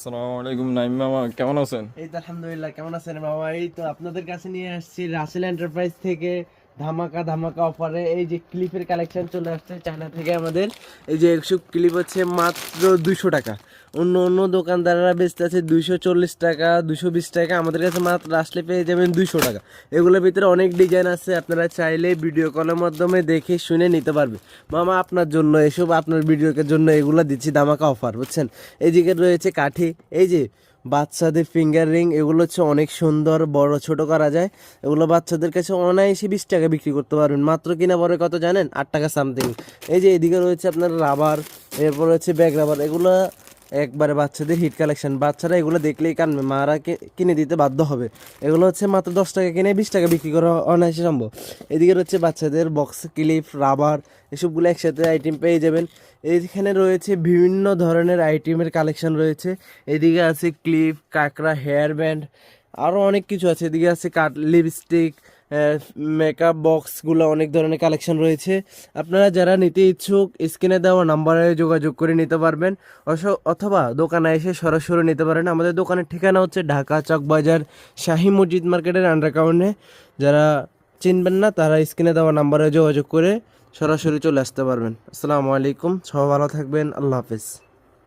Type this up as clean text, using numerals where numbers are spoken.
আসসালামু আলাইকুম নাইম মামা, কেমন আছেন? এই তো আলহামদুলিল্লাহ। কেমন আছেন বাবা? এই তো আপনাদের কাছে নিয়ে আসছি রাসেল এন্টারপ্রাইজ থেকে ধামাকা ধামাকা অফারে এই যে ক্লিপের কালেকশন চলে আসছে চায়না থেকে আমাদের। এই যে একশো ক্লিপ হচ্ছে মাত্র 200 টাকা। অন্য অন্য দোকানদাররা বেচতে আছে 240 টাকা, 220 টাকা। আমাদের কাছে মাত্র আসলে পেয়ে যাবেন 200 টাকা। এগুলোর ভিতরে অনেক ডিজাইন আছে, আপনারা চাইলে ভিডিও কলের মাধ্যমে দেখে শুনে নিতে পারবে। মামা আপনার জন্য এসব, আপনার ভিডিওর জন্য এগুলো দিচ্ছি ধামাকা অফার, বুঝছেন? এই দিকে রয়েছে কাঠি, এই যে বাচ্চাদের ফিঙ্গার রিং, এগুলো হচ্ছে অনেক সুন্দর, বড় ছোট করা যায়। এগুলো বাচ্চাদের কাছে অনায়াসে 20 টাকা বিক্রি করতে পারবেন। মাত্র কিনা পরে কত জানেন? 8 টাকা সামথিং। এই যে এদিকে রয়েছে আপনার রাবার, এরপর হচ্ছে ব্যাগ রাবার। এগুলো একবারে বাচ্চাদের হিট কালেকশন, বাচ্চারা এগুলো দেখলেই কানবে, মারা কিনে দিতে বাধ্য হবে। এগুলো হচ্ছে মাত্র 10 টাকা কিনে 20 টাকা বিক্রি করা অনায়াসে সম্ভব। এদিকে রয়েছে বাচ্চাদের বক্স ক্লিপ, রাবার, এসবগুলো একসাথে আইটেম পেয়ে যাবেন। এইখানে রয়েছে বিভিন্ন ধরনের আইটেমের কালেকশন রয়েছে। এদিকে আছে ক্লিপ, কাঁকড়া, হেয়ার ব্যান্ড, আরও অনেক কিছু আছে। এদিকে আছে কাট, লিপস্টিক, মেকআপ বক্সগুলো, অনেক ধরনের কালেকশন রয়েছে। আপনারা যারা নিতে ইচ্ছুক স্ক্রিনে দেওয়া নাম্বারে যোগাযোগ করে নিতে পারবেন, অথবা দোকানে এসে সরাসরি নিতে পারেন। আমাদের দোকানের ঠিকানা হচ্ছে ঢাকা চকবাজার শাহী মসজিদ মার্কেটের আন্ডারগ্রাউন্ডে। যারা চিনবেন না তারা স্ক্রিনে দেওয়া নাম্বারে যোগাযোগ করে সরাসরি চলে আসতে পারবেন। আসসালামু আলাইকুম, সবাই ভালো থাকবেন, আল্লাহ হাফেজ।